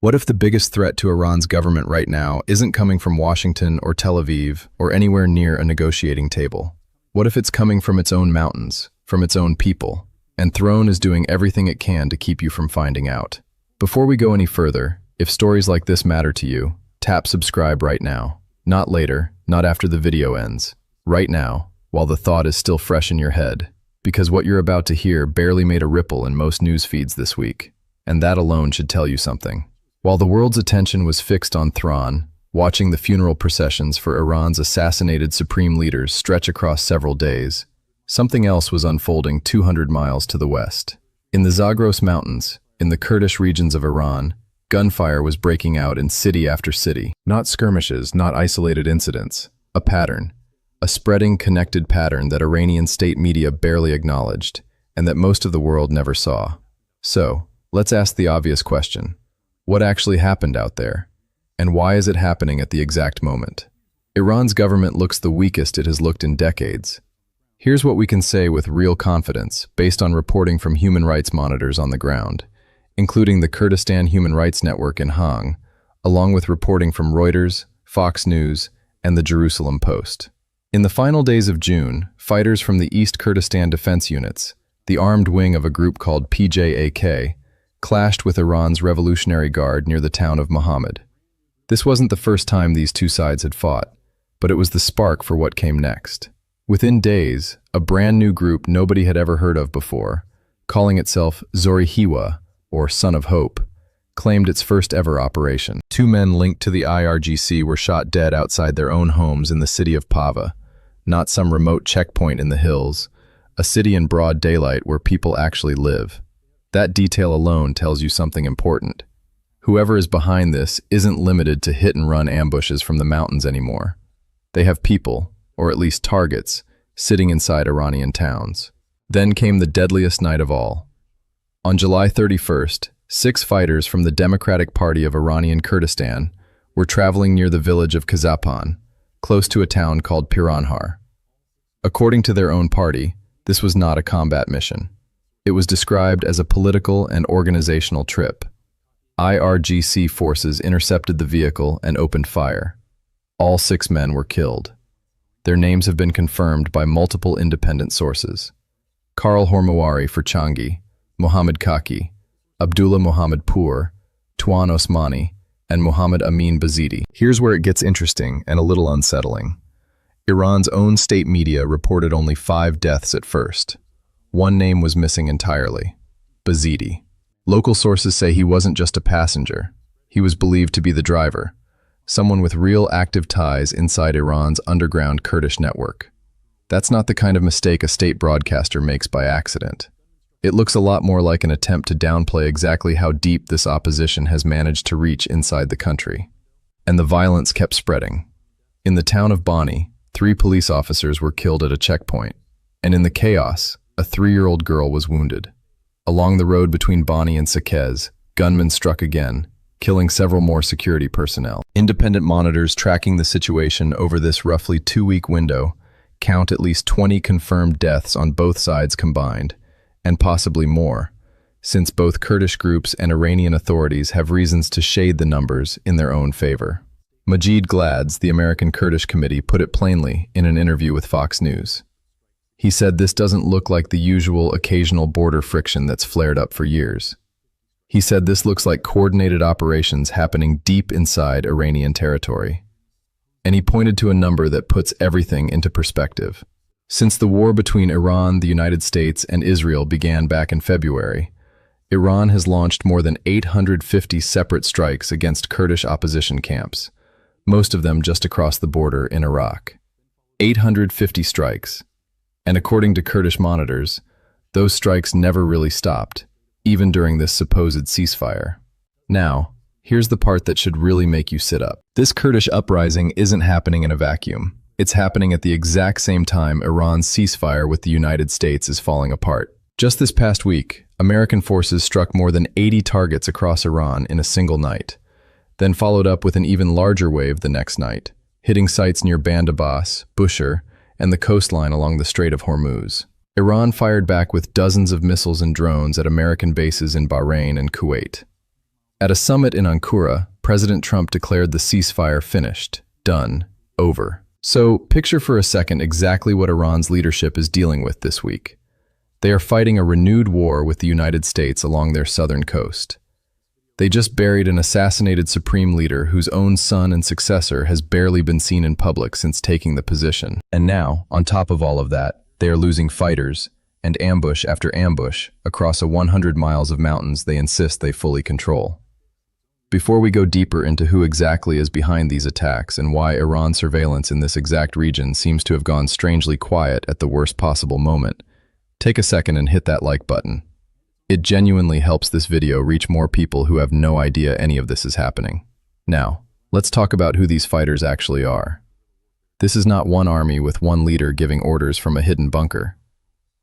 What if the biggest threat to Iran's government right now isn't coming from Washington or Tel Aviv or anywhere near a negotiating table? What if it's coming from its own mountains, from its own people, and Throne is doing everything it can to keep you from finding out? Before we go any further, if stories like this matter to you, tap subscribe right now. Not later, not after the video ends. Right now, while the thought is still fresh in your head. Because what you're about to hear barely made a ripple in most news feeds this week. And that alone should tell you something. While the world's attention was fixed on Thrawn, watching the funeral processions for Iran's assassinated supreme leaders stretch across several days, something else was unfolding 200 miles to the west. In the Zagros Mountains, in the Kurdish regions of Iran, gunfire was breaking out in city after city. Not skirmishes, not isolated incidents. A pattern. A spreading, connected pattern that Iranian state media barely acknowledged, and that most of the world never saw. So, let's ask the obvious question. What actually happened out there? And why is it happening at the exact moment? Iran's government looks the weakest it has looked in decades. Here's what we can say with real confidence, based on reporting from human rights monitors on the ground, including the Kurdistan Human Rights Network in Hong, along with reporting from Reuters, Fox News, and the Jerusalem Post. In the final days of June, fighters from the East Kurdistan Defense Units, the armed wing of a group called PJAK, clashed with Iran's Revolutionary Guard near the town of Mohammed. This wasn't the first time these two sides had fought, but it was the spark for what came next. Within days, a brand new group nobody had ever heard of before, calling itself Zorihiwa, or Son of Hope, claimed its first ever operation. Two men linked to the IRGC were shot dead outside their own homes in the city of Pava, not some remote checkpoint in the hills, a city in broad daylight where people actually live. That detail alone tells you something important. Whoever is behind this isn't limited to hit-and-run ambushes from the mountains anymore. They have people, or at least targets, sitting inside Iranian towns. Then came the deadliest night of all. On July 31st, 6 fighters from the Democratic Party of Iranian Kurdistan were traveling near the village of Kazapan, close to a town called Piranhar. According to their own party, this was not a combat mission. It was described as a political and organizational trip. IRGC forces intercepted the vehicle and opened fire. All 6 men were killed. Their names have been confirmed by multiple independent sources. Karl Hormawari for Changi, Mohammed Kaki, Abdullah Mohammed Pour, Tuan Osmani, and Mohammed Amin Bazidi. Here's where it gets interesting and a little unsettling. Iran's own state media reported only 5 deaths at first. One name was missing entirely, Bazidi. Local sources say he wasn't just a passenger. He was believed to be the driver, someone with real active ties inside Iran's underground Kurdish network. That's not the kind of mistake a state broadcaster makes by accident. It looks a lot more like an attempt to downplay exactly how deep this opposition has managed to reach inside the country. And the violence kept spreading. In the town of Bani, 3 police officers were killed at a checkpoint, and in the chaos, a 3-year-old girl was wounded. Along the road between Bani and Sakez, gunmen struck again, killing several more security personnel. Independent monitors tracking the situation over this roughly 2-week window count at least 20 confirmed deaths on both sides combined, and possibly more, since both Kurdish groups and Iranian authorities have reasons to shade the numbers in their own favor. Majid Glads, the American Kurdish Committee, put it plainly in an interview with Fox News. He said this doesn't look like the usual occasional border friction that's flared up for years. He said this looks like coordinated operations happening deep inside Iranian territory. And he pointed to a number that puts everything into perspective. Since the war between Iran, the United States, and Israel began back in February, Iran has launched more than 850 separate strikes against Kurdish opposition camps, most of them just across the border in Iraq. 850 strikes. And according to Kurdish monitors, those strikes never really stopped, even during this supposed ceasefire. Now, here's the part that should really make you sit up. This Kurdish uprising isn't happening in a vacuum. It's happening at the exact same time Iran's ceasefire with the United States is falling apart. Just this past week, American forces struck more than 80 targets across Iran in a single night, then followed up with an even larger wave the next night, hitting sites near Band Abbas, Bushehr, and the coastline along the Strait of Hormuz. Iran fired back with dozens of missiles and drones at American bases in Bahrain and Kuwait. At a summit in Ankara, President Trump declared the ceasefire finished, done, over. So, picture for a second exactly what Iran's leadership is dealing with this week. They are fighting a renewed war with the United States along their southern coast. They just buried an assassinated supreme leader whose own son and successor has barely been seen in public since taking the position. And now, on top of all of that, they are losing fighters, and ambush after ambush across a 100 miles of mountains they insist they fully control. Before we go deeper into who exactly is behind these attacks and why Iran's surveillance in this exact region seems to have gone strangely quiet at the worst possible moment, take a second and hit that like button. It genuinely helps this video reach more people who have no idea any of this is happening. Now, let's talk about who these fighters actually are. This is not one army with one leader giving orders from a hidden bunker.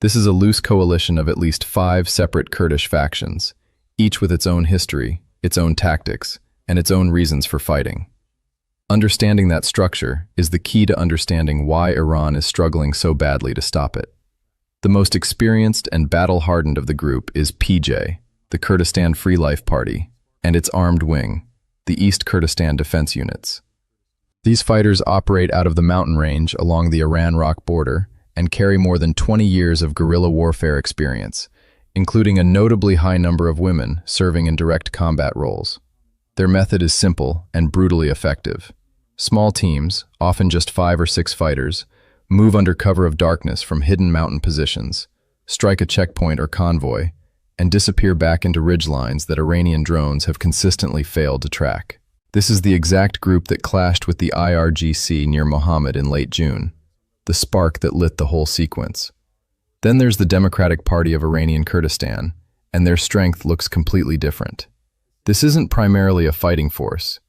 This is a loose coalition of at least 5 separate Kurdish factions, each with its own history, its own tactics, and its own reasons for fighting. Understanding that structure is the key to understanding why Iran is struggling so badly to stop it. The most experienced and battle-hardened of the group is PJ, the Kurdistan Free Life Party, and its armed wing, the East Kurdistan Defense Units. These fighters operate out of the mountain range along the Iran-Iraq border and carry more than 20 years of guerrilla warfare experience, including a notably high number of women serving in direct combat roles. Their method is simple and brutally effective. Small teams, often just 5 or 6 fighters, move under cover of darkness from hidden mountain positions, strike a checkpoint or convoy, and disappear back into ridgelines that Iranian drones have consistently failed to track. This is the exact group that clashed with the IRGC near Mohammed in late June, the spark that lit the whole sequence. Then there's the Democratic Party of Iranian Kurdistan, and their strength looks completely different. This isn't primarily a fighting force.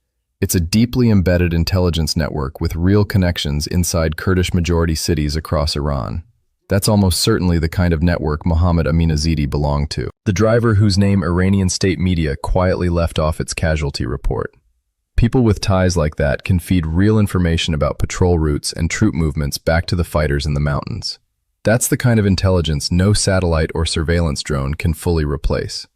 It's a deeply embedded intelligence network with real connections inside Kurdish-majority cities across Iran. That's almost certainly the kind of network Mohammad Aminazidi belonged to, the driver whose name Iranian state media quietly left off its casualty report. People with ties like that can feed real information about patrol routes and troop movements back to the fighters in the mountains. That's the kind of intelligence no satellite or surveillance drone can fully replace.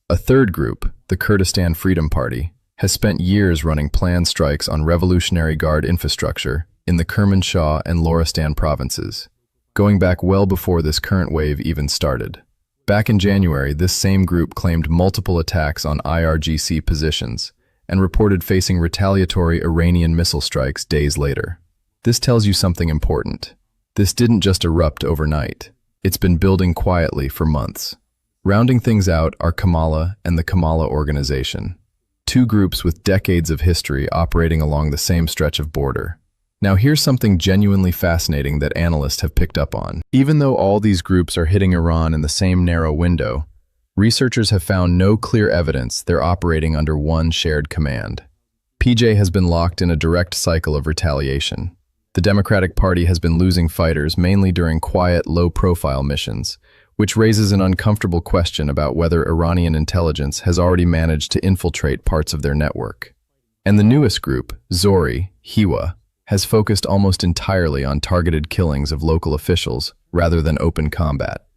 A third group, the Kurdistan Freedom Party, has spent years running planned strikes on Revolutionary Guard infrastructure in the Kermanshah and Loristan provinces, going back well before this current wave even started. Back in January, this same group claimed multiple attacks on IRGC positions and reported facing retaliatory Iranian missile strikes days later. This tells you something important. This didn't just erupt overnight. It's been building quietly for months. Rounding things out are Komala and the Komala organization, 2 groups with decades of history operating along the same stretch of border. Now here's something genuinely fascinating that analysts have picked up on. Even though all these groups are hitting Iran in the same narrow window, researchers have found no clear evidence they're operating under one shared command. PJ has been locked in a direct cycle of retaliation. The Democratic Party has been losing fighters mainly during quiet, low-profile missions, which raises an uncomfortable question about whether Iranian intelligence has already managed to infiltrate parts of their network. And the newest group, Zori, Hiwa, has focused almost entirely on targeted killings of local officials rather than open combat.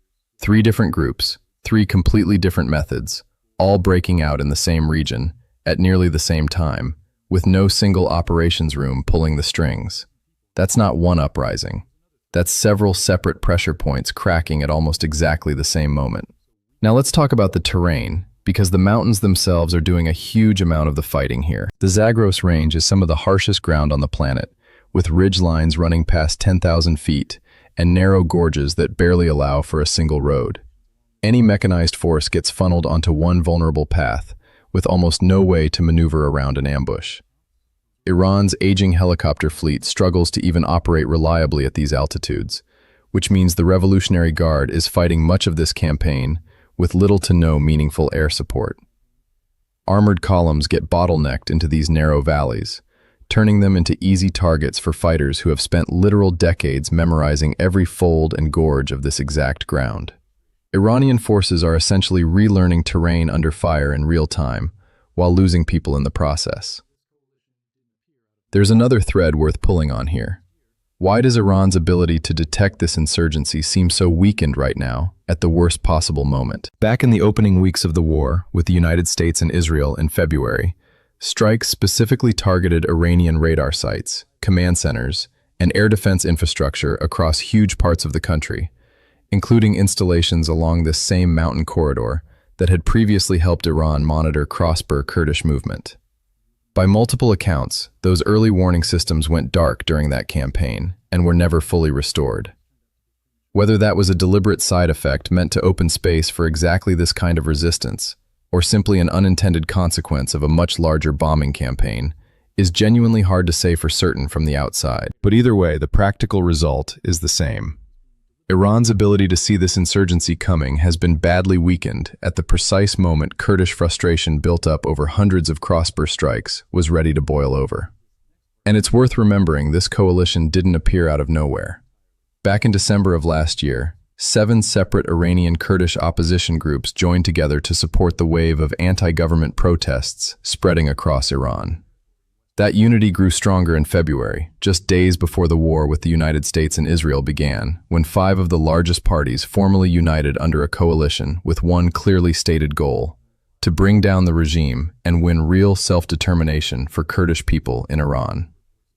3 different groups, 3 completely different methods, all breaking out in the same region at nearly the same time, with no single operations room pulling the strings. That's not one uprising. That's several separate pressure points cracking at almost exactly the same moment. Now let's talk about the terrain, because the mountains themselves are doing a huge amount of the fighting here. The Zagros Range is some of the harshest ground on the planet, with ridge lines running past 10,000 feet and narrow gorges that barely allow for a single road. Any mechanized force gets funneled onto one vulnerable path, with almost no way to maneuver around an ambush. Iran's aging helicopter fleet struggles to even operate reliably at these altitudes, which means the Revolutionary Guard is fighting much of this campaign with little to no meaningful air support. Armored columns get bottlenecked into these narrow valleys, turning them into easy targets for fighters who have spent literal decades memorizing every fold and gorge of this exact ground. Iranian forces are essentially relearning terrain under fire in real time, while losing people in the process. There's another thread worth pulling on here. Why does Iran's ability to detect this insurgency seem so weakened right now, at the worst possible moment? Back in the opening weeks of the war, with the United States and Israel in February, strikes specifically targeted Iranian radar sites, command centers, and air defense infrastructure across huge parts of the country, including installations along this same mountain corridor that had previously helped Iran monitor cross-border Kurdish movement. By multiple accounts, those early warning systems went dark during that campaign and were never fully restored. Whether that was a deliberate side effect meant to open space for exactly this kind of resistance, or simply an unintended consequence of a much larger bombing campaign, is genuinely hard to say for certain from the outside. But either way, the practical result is the same. Iran's ability to see this insurgency coming has been badly weakened at the precise moment Kurdish frustration built up over hundreds of cross-border strikes was ready to boil over. And it's worth remembering this coalition didn't appear out of nowhere. Back in December of last year, 7 separate Iranian Kurdish opposition groups joined together to support the wave of anti-government protests spreading across Iran. That unity grew stronger in February, just days before the war with the United States and Israel began, when 5 of the largest parties formally united under a coalition with one clearly stated goal: to bring down the regime and win real self-determination for Kurdish people in Iran.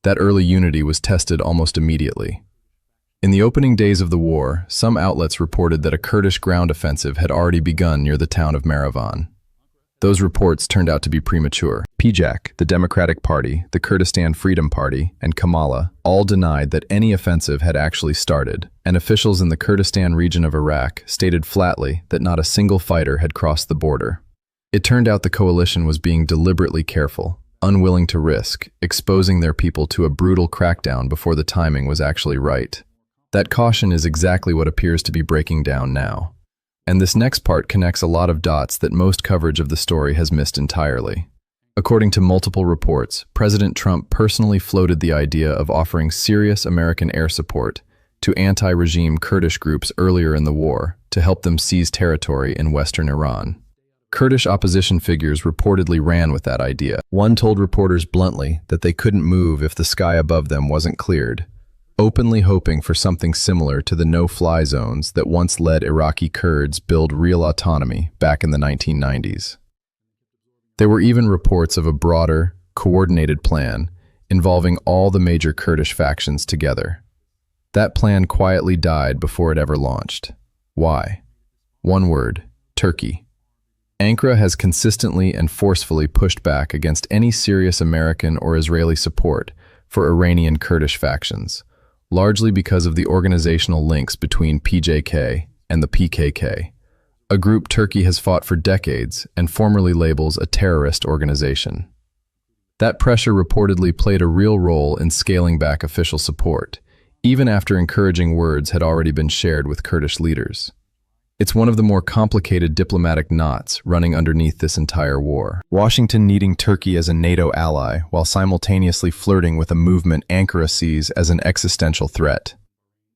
That early unity was tested almost immediately. In the opening days of the war, some outlets reported that a Kurdish ground offensive had already begun near the town of Marivan. Those reports turned out to be premature. PJAK, the Democratic Party, the Kurdistan Freedom Party, and Komala all denied that any offensive had actually started, and officials in the Kurdistan region of Iraq stated flatly that not a single fighter had crossed the border. It turned out the coalition was being deliberately careful, unwilling to risk exposing their people to a brutal crackdown before the timing was actually right. That caution is exactly what appears to be breaking down now. And this next part connects a lot of dots that most coverage of the story has missed entirely. According to multiple reports, President Trump personally floated the idea of offering serious American air support to anti-regime Kurdish groups earlier in the war to help them seize territory in western Iran. Kurdish opposition figures reportedly ran with that idea. One told reporters bluntly that they couldn't move if the sky above them wasn't cleared, openly hoping for something similar to the no-fly zones that once led Iraqi Kurds build real autonomy back in the 1990s. There were even reports of a broader, coordinated plan involving all the major Kurdish factions together. That plan quietly died before it ever launched. Why? One word: Turkey. Ankara has consistently and forcefully pushed back against any serious American or Israeli support for Iranian Kurdish factions, largely because of the organizational links between PJAK and the PKK, a group Turkey has fought for decades and formerly labels a terrorist organization. That pressure reportedly played a real role in scaling back official support, even after encouraging words had already been shared with Kurdish leaders. It's one of the more complicated diplomatic knots running underneath this entire war. Washington needing Turkey as a NATO ally while simultaneously flirting with a movement Ankara sees as an existential threat.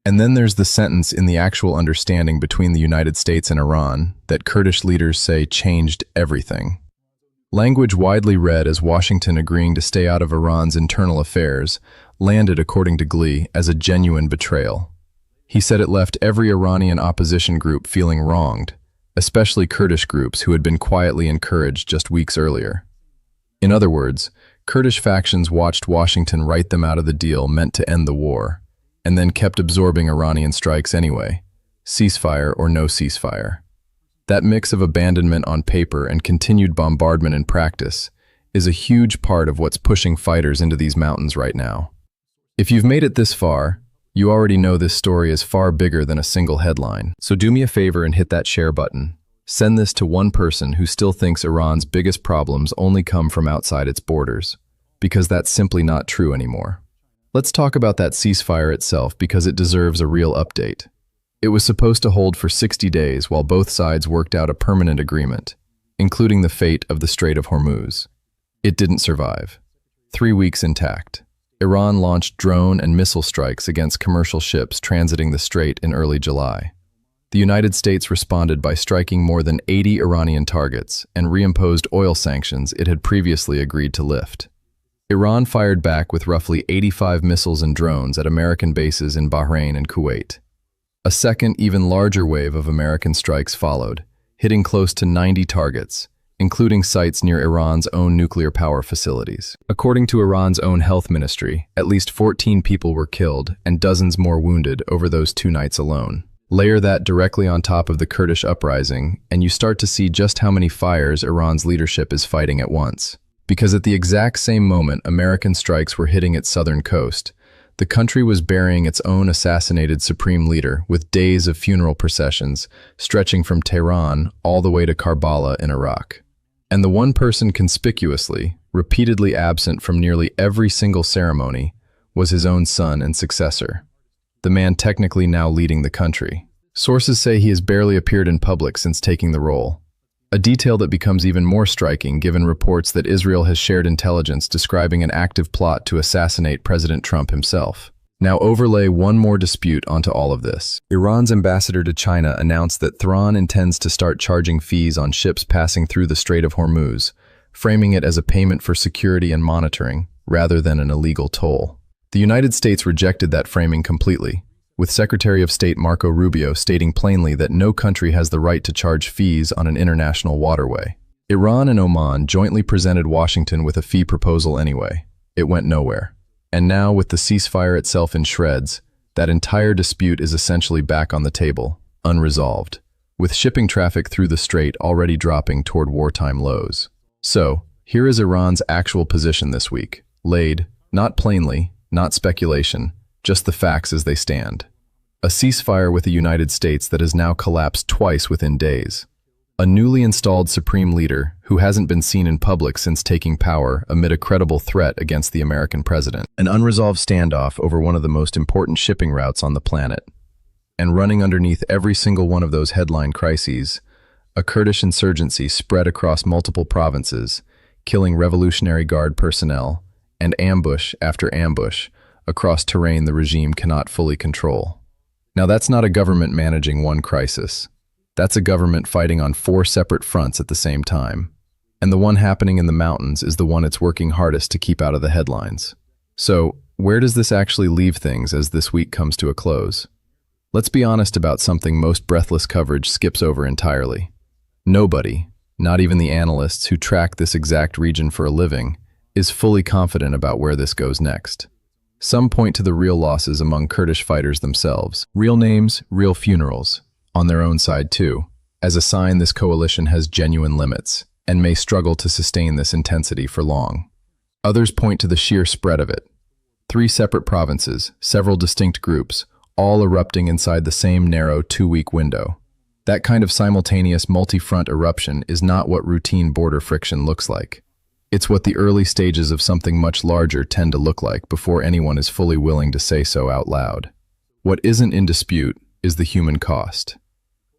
And then there's the sentence in the actual understanding between the United States and Iran that Kurdish leaders say changed everything. Language widely read as Washington agreeing to stay out of Iran's internal affairs landed, according to Glee, as a genuine betrayal. He said it left every Iranian opposition group feeling wronged, especially Kurdish groups who had been quietly encouraged just weeks earlier. In other words, Kurdish factions watched Washington write them out of the deal meant to end the war, and then kept absorbing Iranian strikes anyway, ceasefire or no ceasefire. That mix of abandonment on paper and continued bombardment in practice is a huge part of what's pushing fighters into these mountains right now. If you've made it this far, you already know this story is far bigger than a single headline. So do me a favor and hit that share button. Send this to one person who still thinks Iran's biggest problems only come from outside its borders, because that's simply not true anymore. Let's talk about that ceasefire itself because it deserves a real update. It was supposed to hold for 60 days while both sides worked out a permanent agreement, including the fate of the Strait of Hormuz. It didn't survive. 3 weeks intact. Iran launched drone and missile strikes against commercial ships transiting the strait in early July. The United States responded by striking more than 80 Iranian targets and reimposed oil sanctions it had previously agreed to lift. Iran fired back with roughly 85 missiles and drones at American bases in Bahrain and Kuwait. A second, even larger wave of American strikes followed, hitting close to 90 targets, including sites near Iran's own nuclear power facilities. According to Iran's own health ministry, at least 14 people were killed and dozens more wounded over those 2 nights alone. Layer that directly on top of the Kurdish uprising, and you start to see just how many fires Iran's leadership is fighting at once. Because at the exact same moment American strikes were hitting its southern coast, the country was burying its own assassinated supreme leader with days of funeral processions stretching from Tehran all the way to Karbala in Iraq. And the one person conspicuously, repeatedly absent from nearly every single ceremony was his own son and successor, the man technically now leading the country. Sources say he has barely appeared in public since taking the role, a detail that becomes even more striking given reports that Israel has shared intelligence describing an active plot to assassinate President Trump himself. Now overlay one more dispute onto all of this. Iran's ambassador to China announced that Tehran intends to start charging fees on ships passing through the Strait of Hormuz, framing it as a payment for security and monitoring, rather than an illegal toll. The United States rejected that framing completely, with Secretary of State Marco Rubio stating plainly that no country has the right to charge fees on an international waterway. Iran and Oman jointly presented Washington with a fee proposal anyway. It went nowhere. And now, with the ceasefire itself in shreds, that entire dispute is essentially back on the table, unresolved, with shipping traffic through the strait already dropping toward wartime lows. So, here is Iran's actual position this week, laid, not plainly, not speculation, just the facts as they stand. A ceasefire with the United States that has now collapsed twice within days. A newly installed supreme leader who hasn't been seen in public since taking power amid a credible threat against the American president. An unresolved standoff over one of the most important shipping routes on the planet. And running underneath every single one of those headline crises, a Kurdish insurgency spread across multiple provinces, killing Revolutionary Guard personnel, and ambush after ambush across terrain the regime cannot fully control. Now that's not a government managing one crisis. That's a government fighting on 4 separate fronts at the same time. And the one happening in the mountains is the one it's working hardest to keep out of the headlines. So, where does this actually leave things as this week comes to a close? Let's be honest about something most breathless coverage skips over entirely. Nobody, not even the analysts who track this exact region for a living, is fully confident about where this goes next. Some point to the real losses among Kurdish fighters themselves. Real names, real funerals. On their own side too, as a sign this coalition has genuine limits and may struggle to sustain this intensity for long. Others point to the sheer spread of it. 3 separate provinces, several distinct groups, all erupting inside the same narrow 2-week window. That kind of simultaneous multi-front eruption is not what routine border friction looks like. It's what the early stages of something much larger tend to look like before anyone is fully willing to say so out loud. What isn't in dispute is the human cost.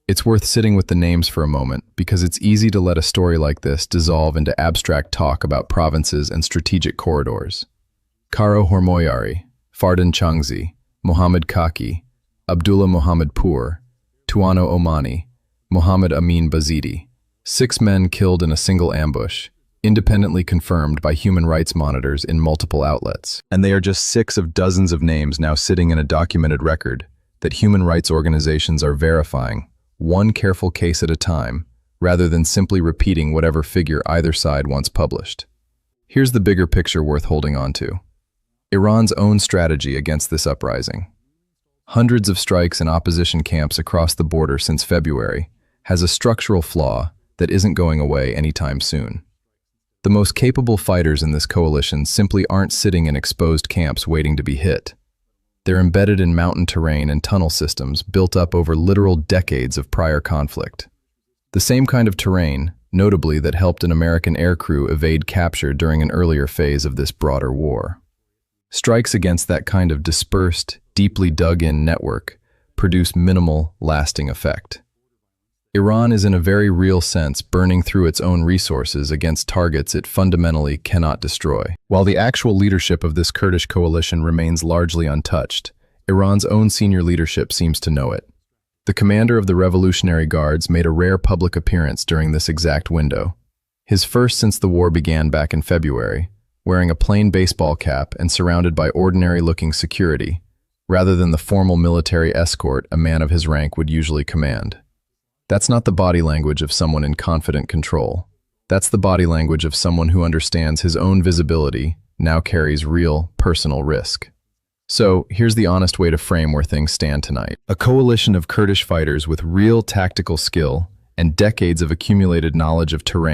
It's worth sitting with the names for a moment because it's easy to let a story like this dissolve into abstract talk about provinces and strategic corridors. Karo Hormoyari, Fardin Changzi, Mohammed Kaki, Abdullah Mohammed Pur, Tuano Omani, Mohammed Amin Bazidi. 6 men killed in a single ambush, independently confirmed by human rights monitors in multiple outlets. And they are just 6 of dozens of names now sitting in a documented record that human rights organizations are verifying, one careful case at a time, rather than simply repeating whatever figure either side once published. Here's the bigger picture worth holding on to. Iran's own strategy against this uprising. Hundreds of strikes in opposition camps across the border since February has a structural flaw that isn't going away anytime soon. The most capable fighters in this coalition simply aren't sitting in exposed camps waiting to be hit. They're embedded in mountain terrain and tunnel systems built up over literal decades of prior conflict. The same kind of terrain, notably, that helped an American aircrew evade capture during an earlier phase of this broader war. Strikes against that kind of dispersed, deeply dug-in network produce minimal, lasting effect. Iran is in a very real sense burning through its own resources against targets it fundamentally cannot destroy. While the actual leadership of this Kurdish coalition remains largely untouched, Iran's own senior leadership seems to know it. The commander of the Revolutionary Guards made a rare public appearance during this exact window. His first since the war began back in February, wearing a plain baseball cap and surrounded by ordinary-looking security, rather than the formal military escort a man of his rank would usually command. That's not the body language of someone in confident control. That's the body language of someone who understands his own visibility now carries real, personal risk. So, here's the honest way to frame where things stand tonight. A coalition of Kurdish fighters with real tactical skill and decades of accumulated knowledge of terrain